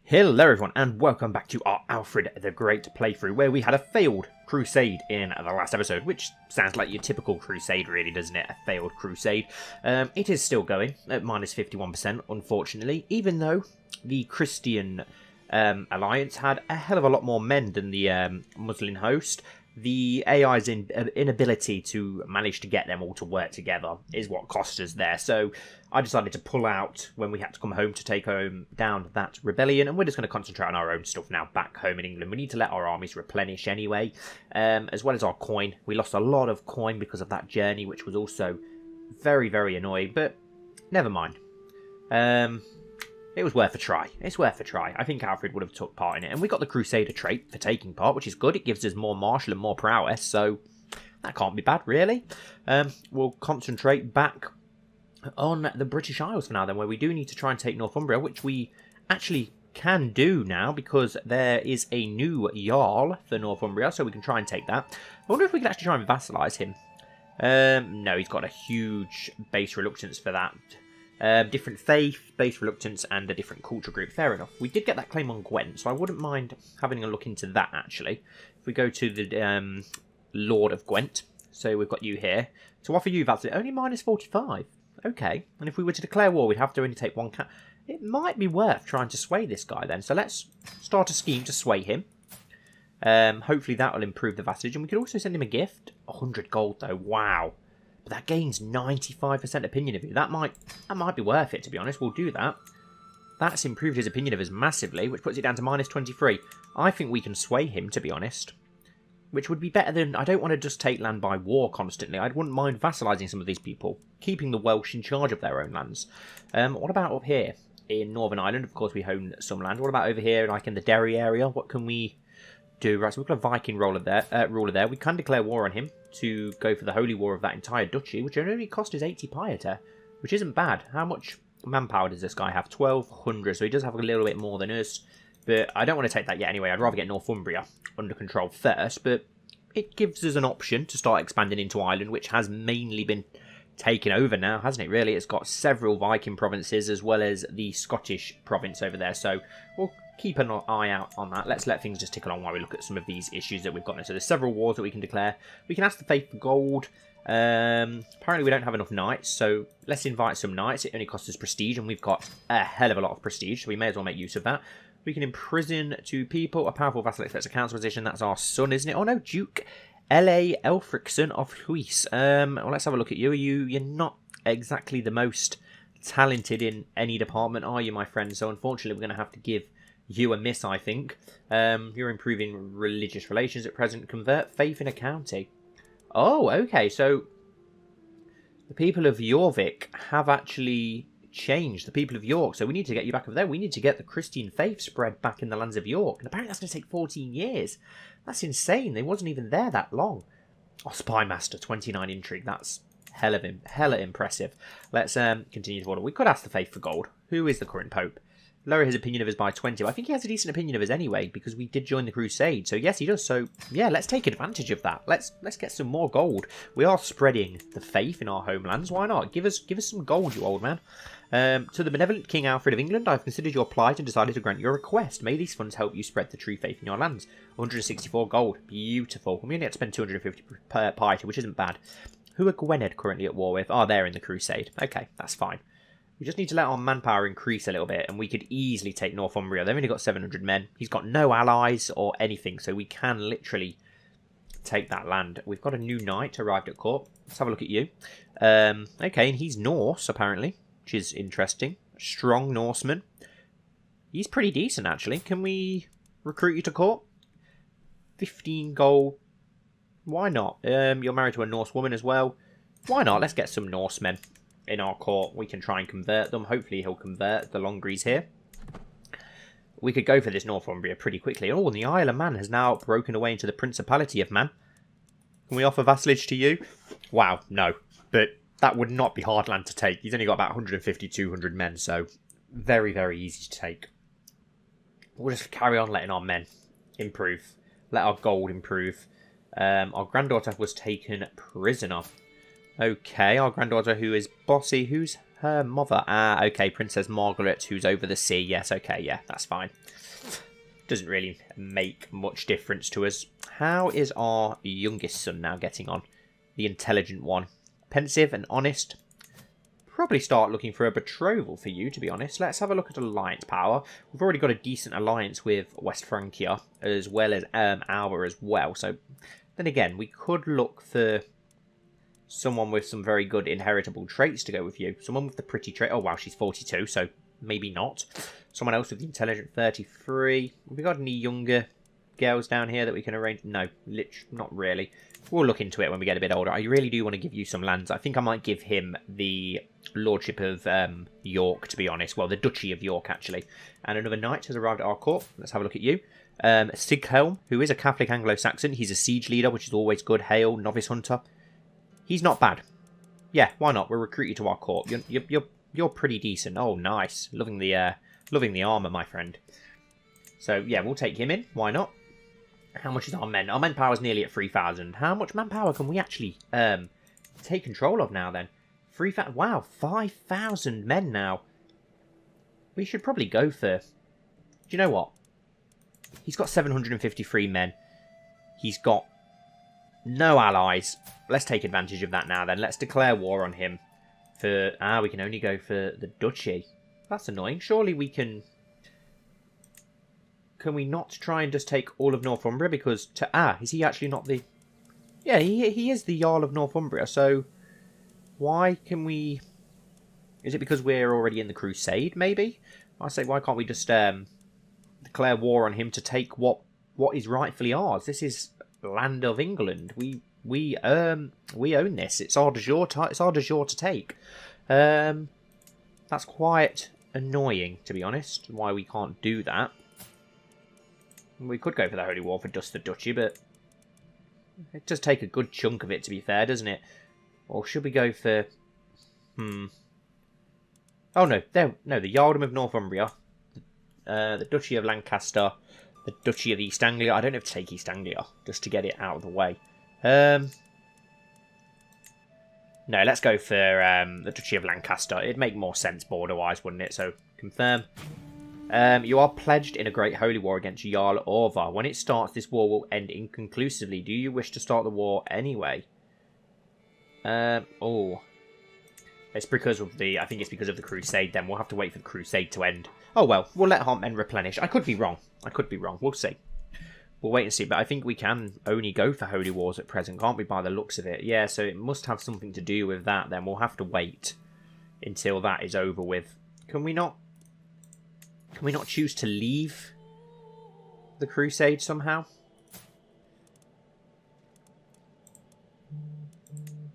Hello everyone and welcome back to our Alfred the Great playthrough where we had a failed crusade in the last episode, which sounds like your typical crusade really, doesn't it? A failed crusade. It is still going at minus 51% unfortunately, even though the Christian alliance had a hell of a lot more men than the Muslim host. The AI's inability to manage to get them all to work together is what cost us there. So I decided to pull out when we had to come home to take down that rebellion, and we're just going to concentrate on our own stuff now back home in England. We need to let our armies replenish anyway, as well as our coin. We lost a lot of coin because of that journey, which was also very, very annoying, but never mind. It was worth a try. It's worth a try. I think Alfred would have took part in it. And we got the Crusader trait for taking part, which is good. It gives us more martial and more prowess, so that can't be bad, really. We'll concentrate back on the British Isles for now, then, where we do need to try and take Northumbria, which we actually can do now because there is a new Jarl for Northumbria, so we can try and take that. I wonder if we can actually try and vassalise him. No, he's got a huge base reluctance for that. Different faith, base reluctance, and a different culture group. Fair enough. We did get that claim on Gwent, so I wouldn't mind having a look into that, actually. If we go to the Lord of Gwent, so we've got you here. To offer you vassal, only minus 45. Okay. And if we were to declare war, we'd have to only take one cat. It might be worth trying to sway this guy, then. So let's start a scheme to sway him. Hopefully that will improve the vassalage. And we could also send him a gift. 100 gold, though. Wow. That gains 95% opinion of you. That might be worth it, to be honest. We'll do that. That's improved his opinion of us massively, which puts it down to minus 23. I think we can sway him, to be honest. Which would be better than... I don't want to just take land by war constantly. I wouldn't mind vassalising some of these people. Keeping the Welsh in charge of their own lands. What about up here? In Northern Ireland, of course, we own some land. What about over here, like in the Derry area? What can we do? Right, so we've got a Viking ruler there. We can declare war on him to go for the holy war of that entire duchy, which only cost us 80 piety, which isn't bad. How much manpower does this guy have? 1,200, so he does have a little bit more than us, but I don't want to take that yet anyway. I'd rather get Northumbria under control first, but it gives us an option to start expanding into Ireland, which has mainly been taken over now, hasn't it, really? It's got several Viking provinces as well as the Scottish province over there, so we'll keep an eye out on that. Let's let things just tick along while we look at some of these issues that we've got. So there's several wars that we can declare. We can ask the faith for gold. Apparently we don't have enough knights, so let's invite some knights. It only costs us prestige, and we've got a hell of a lot of prestige, so we may as well make use of that. We can imprison 2 people. A powerful vassal expects a council position. That's our son, isn't it? Oh no, Duke L.A. Elfrickson of Huis. Well, let's have a look at you. You're not exactly the most talented in any department, are you, my friend? So unfortunately we're going to have to give you a miss, I think. You're improving religious relations at present. Convert faith in a county. Oh, okay. So the people of Jorvik have actually changed. The people of York. So we need to get you back over there. We need to get the Christian faith spread back in the lands of York. And apparently that's going to take 14 years. That's insane. They wasn't even there that long. Oh, Spy Master, 29 intrigue. That's hella impressive. Let's continue to order. We could ask the faith for gold. Who is the current pope? Lower his opinion of us by 20. I think he has a decent opinion of us anyway, because we did join the Crusade. So yes, he does. So yeah, let's take advantage of that. Let's get some more gold. We are spreading the faith in our homelands. Why not? Give us some gold, you old man. To the benevolent King Alfred of England, I've considered your plight and decided to grant your request. May these funds help you spread the true faith in your lands. 164 gold. Beautiful. We only have to spend 250 per piety, which isn't bad. Who are Gwynedd currently at war with? Oh, they're in the Crusade. Okay, that's fine. We just need to let our manpower increase a little bit, and we could easily take Northumbria. They've only got 700 men. He's got no allies or anything, so we can literally take that land. We've got a new knight arrived at court. Let's have a look at you. Okay, and he's Norse, apparently, which is interesting. Strong Norseman. He's pretty decent, actually. Can we recruit you to court? 15 gold. Why not? You're married to a Norse woman as well. Why not? Let's get some Norsemen in our court. We can try and convert them. Hopefully he'll convert the longer he's here. We could go for this Northumbria pretty quickly. Oh, and the Isle of Man has now broken away into the Principality of Man. Can we offer vassalage to you? Wow, no. But that would not be hard land to take. He's only got about 150, 200 men, so very, very easy to take. We'll just carry on letting our men improve. Let our gold improve. Our granddaughter was taken prisoner. Okay, our granddaughter who is bossy. Who's Her mother. Ah, okay. Princess Margaret, who's over the sea. Yes, okay. Yeah, that's fine. Doesn't really make much difference to us. How is our youngest son now getting on? The intelligent one. Pensive and honest. Probably start looking for a betrothal for you, to be honest. Let's have a look at alliance power. We've already got a decent alliance with West Francia, as well as Alba as well. So, then again, we could look for someone with some very good inheritable traits to go with you. Someone with the pretty trait. Oh, wow, she's 42, so maybe not. Someone else with the intelligent 33. Have we got any younger girls down here that we can arrange? No, not really. We'll look into it when we get a bit older. I really do want to give you some lands. I think I might give him the Lordship of York, to be honest. Well, the Duchy of York, actually. And another knight has arrived at our court. Let's have a look at you. Sighelm, who is a Catholic Anglo-Saxon. He's a siege leader, which is always good. Hale, novice hunter. He's not bad. Yeah, why not? We'll recruit you to our court. You're pretty decent. Oh, nice. Loving the armour, my friend. So, yeah, we'll take him in. Why not? How much is our men? Our manpower is nearly at 3,000. How much manpower can we actually take control of now, then? 3,000. Wow, 5,000 men now. We should probably go for... Do you know what? He's got 753 men. He's got no allies. Let's take advantage of that now, then. Let's declare war on him. We can only go for the duchy. That's annoying. Surely we can... Can we not try and just take all of Northumbria? Because, is he actually not the... Yeah, he is the Jarl of Northumbria, so... Why can we... Is it because we're already in the Crusade, maybe? I say, why can't we just declare war on him to take what is rightfully ours? This is land of England. We own this. It's our de jure to take. That's quite annoying, to be honest, why we can't do that. We could go for the Holy War for just the Duchy, but it does take a good chunk of it, to be fair, doesn't it? Or should we go for... Oh, no. The Earldom of Northumbria, the Duchy of Lancaster, the Duchy of East Anglia. I don't have to take East Anglia, just to get it out of the way. No, let's go for the Duchy of Lancaster. It'd make more sense border-wise, wouldn't it? So, confirm. You are pledged in a great holy war against Jarl Orvar. When it starts, this war will end inconclusively. Do you wish to start the war anyway? It's because of the... I think it's because of the Crusade, then. We'll have to wait for the Crusade to end. Oh, well. We'll let Heartmen replenish. I could be wrong. We'll see. We'll wait and see. But I think we can only go for holy wars at present, can't we, by the looks of it? Yeah, so it must have something to do with that, then. We'll have to wait until that is over with. Can we not choose to leave the Crusade somehow?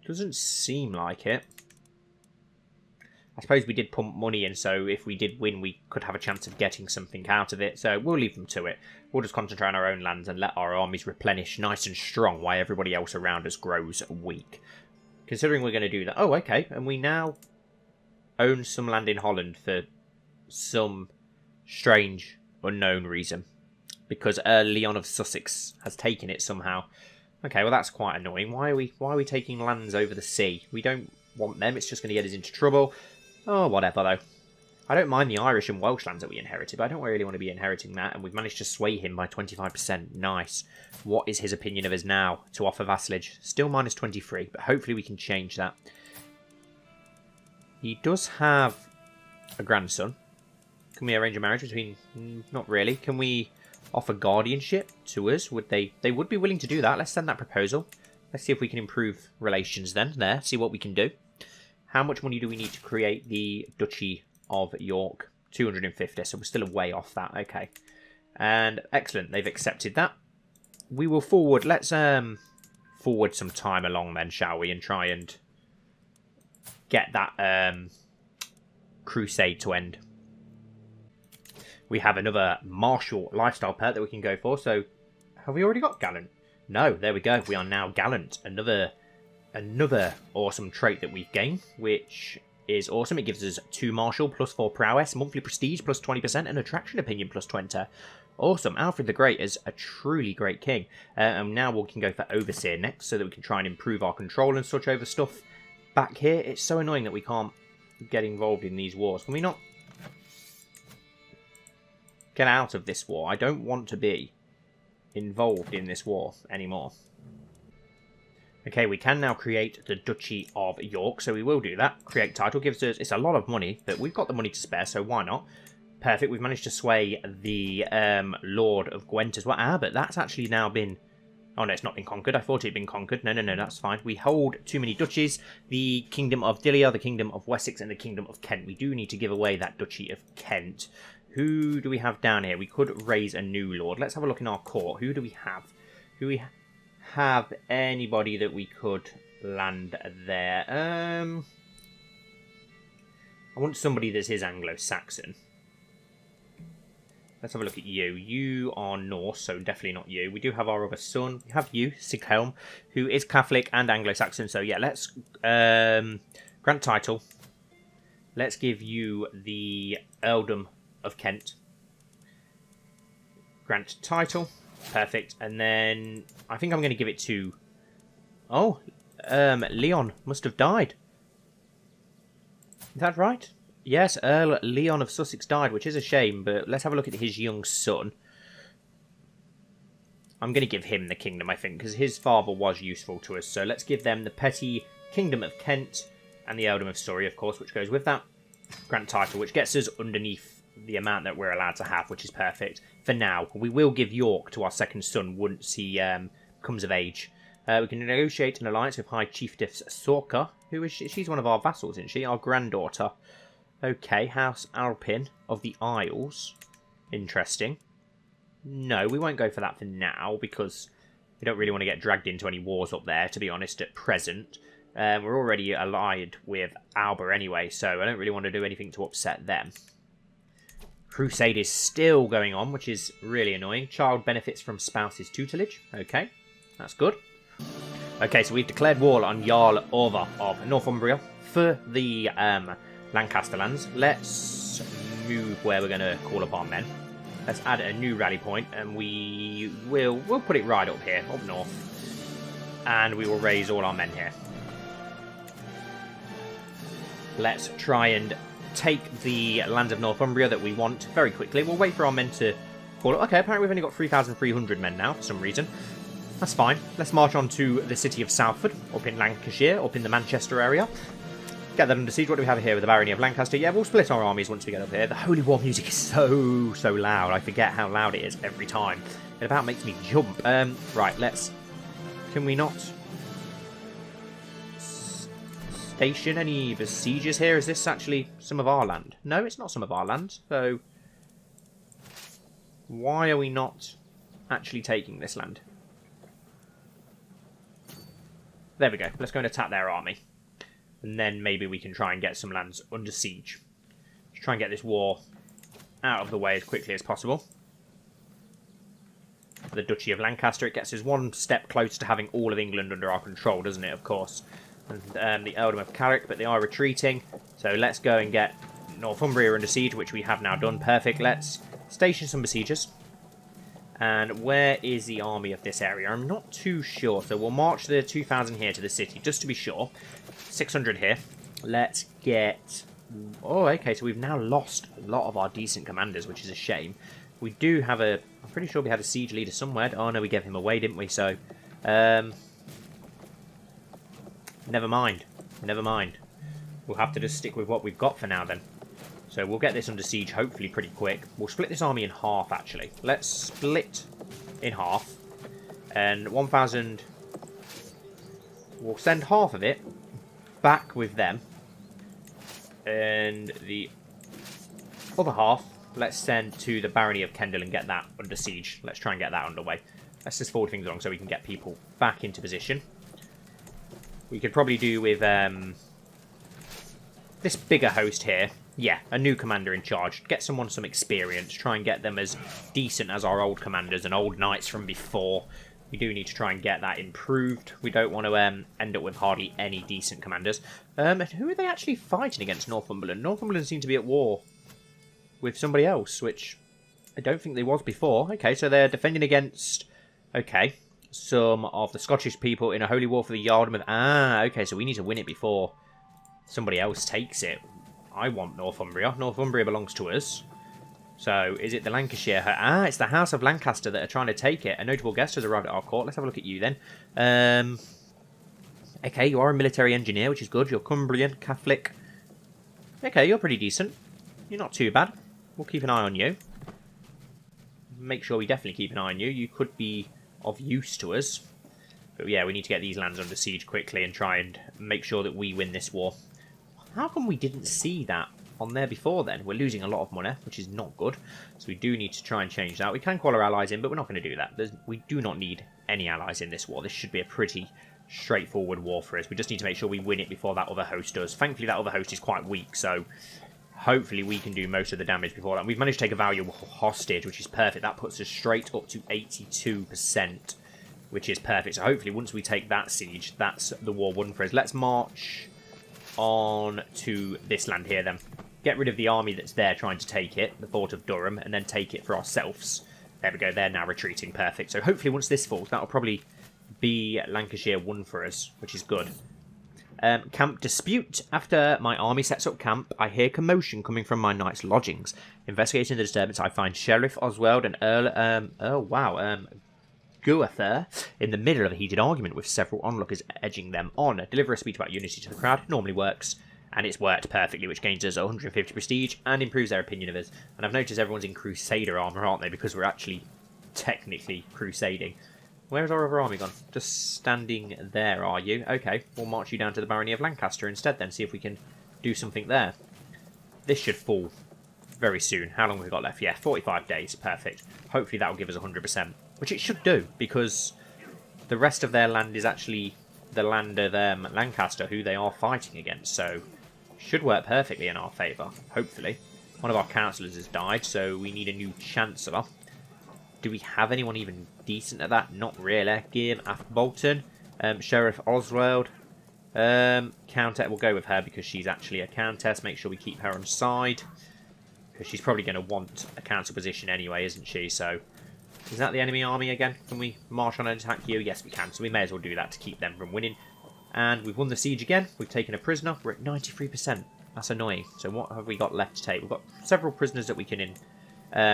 Doesn't seem like it. I suppose we did pump money in, so if we did win, we could have a chance of getting something out of it. So we'll leave them to it. We'll just concentrate on our own lands and let our armies replenish nice and strong while everybody else around us grows weak. Considering we're going to do that... Oh, okay. And we now own some land in Holland for some strange, unknown reason. Because Leon of Sussex has taken it somehow. Okay, well that's quite annoying. Why are we taking lands over the sea? We don't want them. It's just going to get us into trouble. Oh, whatever though. I don't mind the Irish and Welsh lands that we inherited, but I don't really want to be inheriting that. And we've managed to sway him by 25%. Nice. What is his opinion of us now to offer vassalage? Still minus 23, but hopefully we can change that. He does have a grandson. Can we arrange a marriage between... Not really. Can we offer guardianship to us? They would be willing to do that. Let's send that proposal. Let's see if we can improve relations then. There, see what we can do. How much money do we need to create the Duchy of York? 250, so we're still a way off that. Okay. And excellent, they've accepted that. We will forward, let's forward some time along then, shall we? And try and get that crusade to end. We have another martial lifestyle perk that we can go for. So, have we already got gallant? No, there we go. We are now gallant. Another awesome trait that we've gained, which is awesome. It gives us 2 martial plus 4 prowess, monthly prestige plus 20%, and attraction opinion plus 20. Awesome. Alfred the Great is a truly great king. And now we can go for overseer next, so that we can try and improve our control and such over stuff back here. It's so annoying that we can't get involved in these wars. Can we not get out of this war? I don't want to be involved in this war anymore. Okay, we can now create the Duchy of York, so we will do that. Create title gives us, it's a lot of money, but we've got the money to spare, so why not? Perfect, we've managed to sway the Lord of Gwent as well. Ah, but that's actually now been... Oh no, it's not been conquered. I thought it had been conquered. No, that's fine. We hold too many duchies. The Kingdom of Dillia, the Kingdom of Wessex, and the Kingdom of Kent. We do need to give away that Duchy of Kent. Who do we have down here? We could raise a new lord. Let's have a look in our court. Who do we have? Do we have anybody that we could land there? I want somebody that is Anglo-Saxon. Let's have a look at you. You are Norse, so definitely not you. We do have our other son. We have you, Sighelm, who is Catholic and Anglo-Saxon. So yeah, let's grant title. Let's give you the Earldom of Kent. Grant title. Perfect. And then I think I'm going to give it to... Oh, Leon must have died. Is that right? Yes, Earl Leon of Sussex died, which is a shame, but let's have a look at his young son. I'm going to give him the kingdom, I think, because his father was useful to us. So let's give them the petty Kingdom of Kent and the Earldom of Surrey, of course, which goes with that. Grant title, which gets us underneath the amount that we're allowed to have, which is perfect. For now, we will give York to our second son once he comes of age. We can negotiate an alliance with High Chiefess Sorka, who is she's one of our vassals, isn't she? Our granddaughter. Okay, House Alpin of the Isles. Interesting. No, we won't go for that for now, because we don't really want to get dragged into any wars up there, to be honest, at present. We're already allied with Alba anyway, so I don't really want to do anything to upset them. Crusade is still going on, which is really annoying. Child benefits from spouse's tutelage. Okay, that's good. Okay, so we've declared war on Jarl Orvar of Northumbria for the Lancaster lands. Let's move where we're going to call up our men. Let's add a new rally point, and we'll put it right up here, up north, and we will raise all our men here. Let's try and take the lands of Northumbria that we want very quickly. We'll wait for our men to call up. Okay, apparently we've only got 3,300 men now for some reason. That's fine. Let's march on to the city of Salford, up in Lancashire, up in the Manchester area. Get that under siege. What do we have here with the barony of Lancaster? Yeah, we'll split our armies once we get up here. The Holy War music is so loud. I forget how loud it is every time. It about makes me jump. Right, let's... Can we not station any besiegers here? Is this actually some of our land? No, it's not some of our land. So why are we not actually taking this land? There we go. Let's go and attack their army. And then maybe we can try and get some lands under siege. Let's try and get this war out of the way as quickly as possible. For the Duchy of Lancaster, it gets us one step closer to having all of England under our control, doesn't it, of course? And the Earldom of Carrick, but they are retreating. So let's go and get Northumbria under siege, which we have now done. Perfect. Let's station some besiegers. And where is the army of this area? I'm not too sure. So we'll march the 2,000 here to the city, just to be sure. 600 here. Let's get... Oh, okay. So we've now lost a lot of our decent commanders, which is a shame. We do have a... I'm pretty sure we had a siege leader somewhere. Oh, no, we gave him away, didn't we? So, never mind. Never mind. We'll have to just stick with what we've got for now, then. So we'll get this under siege, hopefully, pretty quick. We'll split this army in half, actually. Let's split in half. And 1,000... We'll send half of it back with them. And the other half, let's send to the barony of Kendal and get that under siege. Let's try and get that underway. Let's just forward things along so we can get people back into position. We could probably do with this bigger host here. Yeah, a new commander in charge. Get someone some experience. Try and get them as decent as our old commanders and old knights from before. We do need to try and get that improved. We don't want to end up with hardly any decent commanders. And who are they actually fighting against? Northumberland. Northumberland seem to be at war with somebody else, which I don't think they was before. Okay, so they're defending against... Okay, some of the Scottish people in a holy war for the Yardom of... Ah, okay, so we need to win it before somebody else takes it. I want Northumbria. Northumbria belongs to us. So, is it the Lancashire? It's the House of Lancaster that are trying to take it. A notable guest has arrived at our court. Let's have a look at you then. Okay, you are a military engineer, which is good. You're Cumbrian, Catholic. Okay, you're pretty decent. You're not too bad. We'll keep an eye on you. Make sure we definitely keep an eye on you. You could be of use to us. But yeah, we need to get these lands under siege quickly and try and make sure that we win this war. How come we didn't see that on there before then? We're losing a lot of money, which is not good. So we do need to try and change that. We can call our allies in, but we're not going to do that. We do not need any allies in this war. This should be a pretty straightforward war for us. We just need to make sure we win it before that other host does. Thankfully, that other host is quite weak, so hopefully we can do most of the damage before that. We've managed to take a valuable hostage, which is perfect. That puts us straight up to 82%, which is perfect. So hopefully once we take that siege, that's the war won for us. Let's march on to this land here then. Get rid of the army that's there trying to take it, the fort of Durham, and then take it for ourselves. There we go, they're now retreating, perfect. So hopefully once this falls, that'll probably be Lancashire won for us, which is good. Camp dispute. After my army sets up camp, I hear commotion coming from my knight's lodgings. Investigating the disturbance, I find Sheriff Oswald and Guather in the middle of a heated argument with several onlookers edging them on. Deliver a speech about unity to the crowd. Normally works, and it's worked perfectly, which gains us 150 prestige and improves their opinion of us. And I've noticed everyone's in Crusader armour, aren't they? Because we're actually technically crusading. Where's our other army gone? Just standing there, are you? Okay, we'll march you down to the Barony of Lancaster instead then, see if we can do something there. This should fall very soon. How long have we got left? Yeah, 45 days. Perfect. Hopefully that will give us 100%. Which it should do, because the rest of their land is actually the land of Lancaster, who they are fighting against. So, should work perfectly in our favour, hopefully. One of our councillors has died, so we need a new chancellor. Do we have anyone even decent at that? Not really. Gim Bolton, Sheriff Oswald, Countess. We'll go with her because she's actually a countess. Make sure we keep her on side, because she's probably going to want a council position anyway, isn't she? So, is that the enemy army again? Can we march on and attack you? Yes, we can. So we may as well do that to keep them from winning. And we've won the siege again. We've taken a prisoner. We're at 93%. That's annoying. So what have we got left to take? We've got several prisoners that we can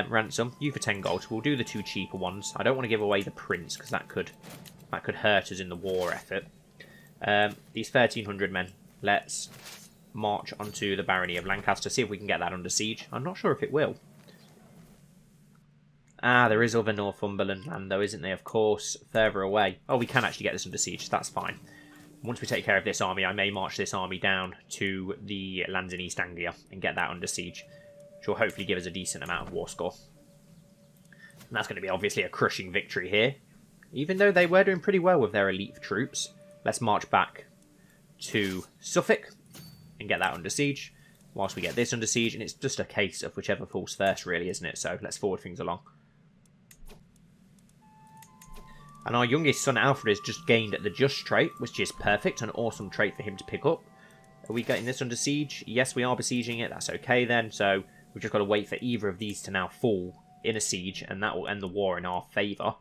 ransom. You for 10 gold. We'll do the 2 cheaper ones. I don't want to give away the prince because that could hurt us in the war effort. These 1,300 men. Let's march onto the Barony of Lancaster. See if we can get that under siege. I'm not sure if it will. There is other Northumberland land though, isn't there? Of course, further away. Oh, we can actually get this under siege. That's fine. Once we take care of this army, I may march this army down to the lands in East Anglia and get that under siege, which will hopefully give us a decent amount of war score. And that's going to be obviously a crushing victory here. Even though they were doing pretty well with their elite troops. Let's march back to Suffolk and get that under siege, whilst we get this under siege. And it's just a case of whichever falls first, really, isn't it? So let's forward things along. And our youngest son, Alfred, has just gained the Just trait, which is perfect. An awesome trait for him to pick up. Are we getting this under siege? Yes, we are besieging it. That's okay then. So we've just got to wait for either of these to now fall in a siege, and that will end the war in our favour.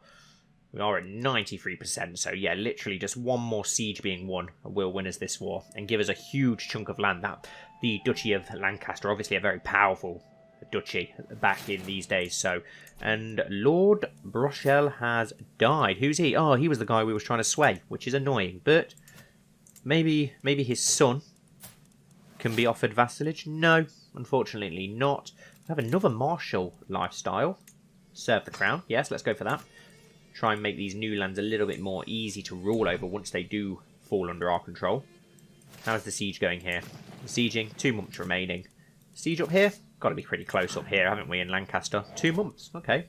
We are at 93%, so yeah, literally just one more siege being won will win us this war and give us a huge chunk of land. That the Duchy of Lancaster, obviously a very powerful duchy back in these days. So, and Lord Brochel has died. Who's he? Oh, he was the guy we was trying to sway, which is annoying. But maybe his son can be offered vassalage. No, unfortunately not. We have another martial lifestyle. Serve the crown. Yes, let's go for that. Try and make these new lands a little bit more easy to rule over once they do fall under our control. How's the siege going here? Sieging, 2 months remaining. Siege up here? Got to be pretty close up here, haven't we, in Lancaster? 2 months, okay.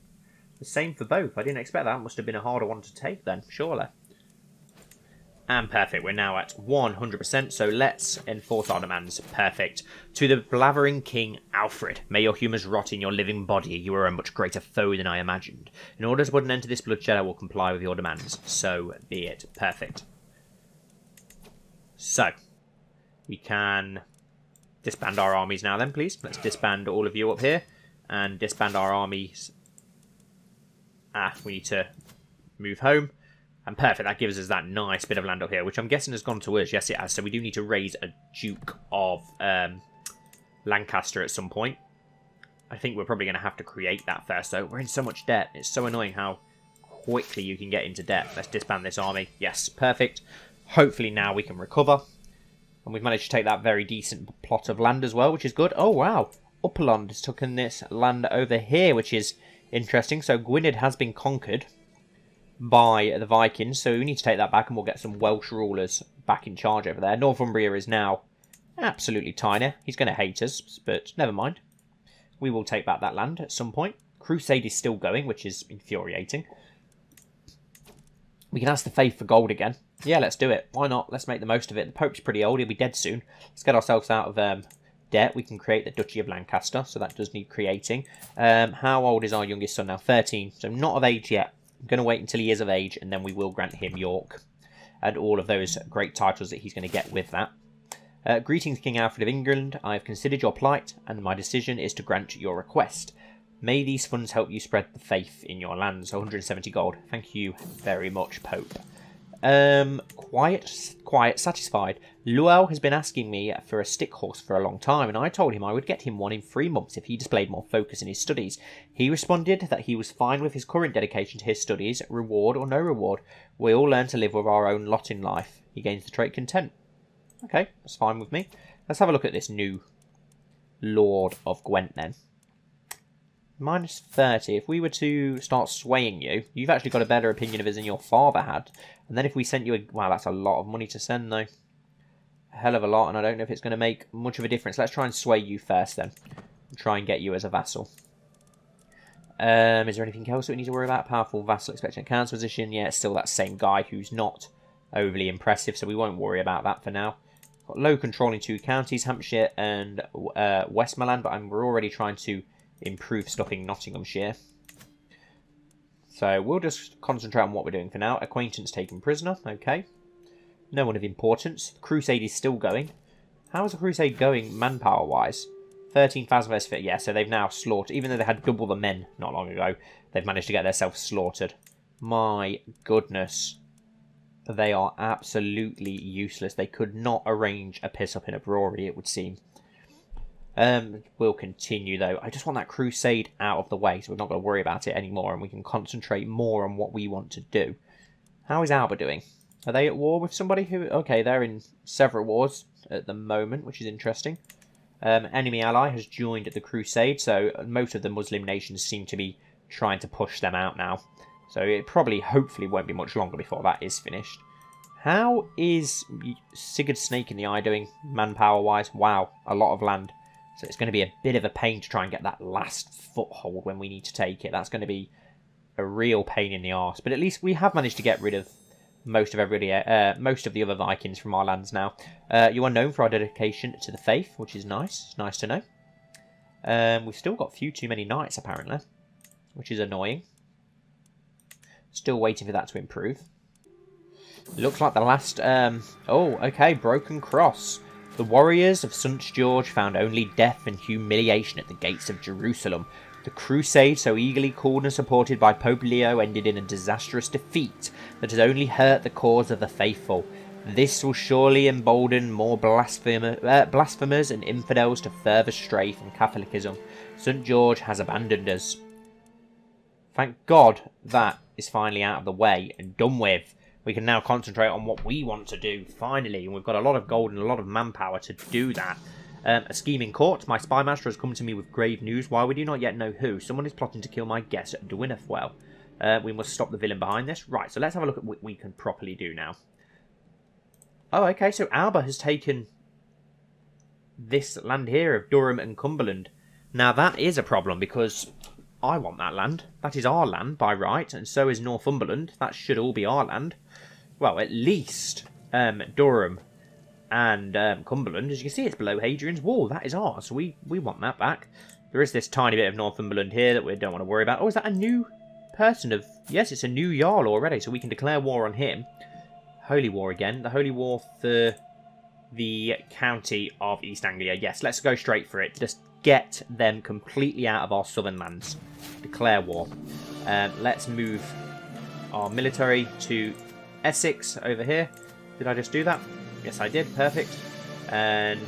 The same for both. I didn't expect that. Must have been a harder one to take then, surely. And perfect. We're now at 100%, so let's enforce our demands. Perfect. To the blavering King Alfred, may your humours rot in your living body. You are a much greater foe than I imagined. In order to put an end to this bloodshed, I will comply with your demands. So be it. Perfect. So, we can disband our armies now then, please. Let's disband all of you up here. And disband our armies. We need to move home. And perfect, that gives us that nice bit of land up here, which I'm guessing has gone to us. Yes, it has. So we do need to raise a Duke of Lancaster at some point. I think we're probably going to have to create that first, though. We're in so much debt. It's so annoying how quickly you can get into debt. Let's disband this army. Yes, perfect. Hopefully now we can recover. And we've managed to take that very decent plot of land as well, which is good. Oh, wow. Upperland has taken this land over here, which is interesting. So Gwynedd has been conquered by the Vikings, so we need to take that back, and we'll get some Welsh rulers back in charge over there. Northumbria is now absolutely tiny. He's going to hate us, but never mind. We will take back that land at some point. Crusade is still going, which is infuriating. We can ask the Faith for gold again. Yeah, let's do it. Why not? Let's make the most of it. The Pope's pretty old. He'll be dead soon. Let's get ourselves out of debt. We can create the Duchy of Lancaster, so that does need creating. How old is our youngest son now? 13. So not of age yet. I'm going to wait until he is of age, and then we will grant him York and all of those great titles that he's going to get with that. Greetings, King Alfred of England. I have considered your plight, and my decision is to grant your request. May these funds help you spread the faith in your lands. 170 gold. Thank you very much, Pope. Quiet, satisfied. Luel has been asking me for a stick horse for a long time, and I told him I would get him one in 3 months if he displayed more focus in his studies. He responded that he was fine with his current dedication to his studies, reward or no reward. We all learn to live with our own lot in life. He gains the trait content. Okay, that's fine with me. Let's have a look at this new Lord of Gwent then. Minus 30. If we were to start swaying you, you've actually got a better opinion of us than your father had. And then if we sent you a... Wow, that's a lot of money to send, though. A hell of a lot, and I don't know if it's going to make much of a difference. Let's try and sway you first, then. And try and get you as a vassal. Is there anything else that we need to worry about? Powerful vassal expecting a council position. Yeah, it's still that same guy who's not overly impressive, so we won't worry about that for now. Got low control in 2 counties, Hampshire and Westmoreland, but we're already trying to improve stuff in Nottinghamshire. So we'll just concentrate on what we're doing for now. Acquaintance taken prisoner, okay. No one of importance. The Crusade is still going. How is the Crusade going manpower-wise? 13,000 versus 50. Yeah, so they've now slaughtered. Even though they had double the men not long ago, they've managed to get themselves slaughtered. My goodness. They are absolutely useless. They could not arrange a piss-up in a brewery, it would seem. We'll continue, though. I just want that Crusade out of the way, so we're not going to worry about it anymore, and we can concentrate more on what we want to do. How is Alba doing? Are they at war with somebody who... Okay, they're in several wars at the moment, which is interesting. Enemy ally has joined the Crusade, so most of the Muslim nations seem to be trying to push them out now. So it probably, hopefully, won't be much longer before that is finished. How is Sigurd Snake in the Eye doing, manpower-wise? Wow, a lot of land. So it's going to be a bit of a pain to try and get that last foothold when we need to take it. That's going to be a real pain in the arse. But at least we have managed to get rid of most of everybody, most of the other Vikings from our lands now. You are known for our dedication to the faith, which is nice. It's nice to know. We've still got a few too many knights, apparently, which is annoying. Still waiting for that to improve. Looks like the last... oh, okay, Broken Cross. The warriors of St. George found only death and humiliation at the gates of Jerusalem. The crusade, so eagerly called and supported by Pope Leo, ended in a disastrous defeat that has only hurt the cause of the faithful. This will surely embolden more blasphemers and infidels to further stray from Catholicism. St. George has abandoned us. Thank God that is finally out of the way and done with. We can now concentrate on what we want to do, finally. And we've got a lot of gold and a lot of manpower to do that. A scheming court. My spy master has come to me with grave news. Why we do not yet know who. Someone is plotting to kill my guest at Dwynethwell. We must stop the villain behind this. Right, so let's have a look at what we can properly do now. Oh, okay, so Alba has taken this land here of Durham and Cumberland. Now, that is a problem because I want that land. That is our land by right, and so is Northumberland. That should all be our land. Well, at least Durham and Cumberland. As you can see, it's below Hadrian's Wall. That is ours. So we want that back. There is this tiny bit of Northumberland here that we don't want to worry about. Oh, is that a new person of... Yes, it's a new Jarl already, so we can declare war on him. Holy War again. The Holy War for the county of East Anglia. Yes, let's go straight for it. Just get them completely out of our southern lands. Declare war. Let's move our military to Essex over here. Did I just do that? Yes, I did. Perfect. And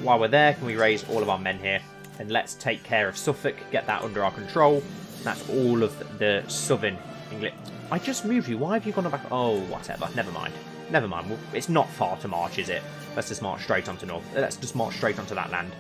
while we're there, can we raise all of our men here? And let's take care of Suffolk, get that under our control. That's all of the southern England. I just moved you. Why have you gone back? Oh, whatever. Never mind. Never mind. Well, it's not far to march, is it? Let's just march straight onto north. Let's just march straight onto that land.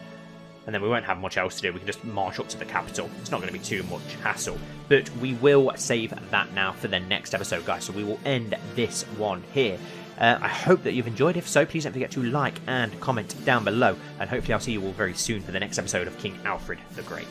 And then we won't have much else to do. We can just march up to the capital. It's not going to be too much hassle. But we will save that now for the next episode, guys. So we will end this one here. I hope that you've enjoyed. If so, please don't forget to like and comment down below. And hopefully I'll see you all very soon for the next episode of King Alfred the Great.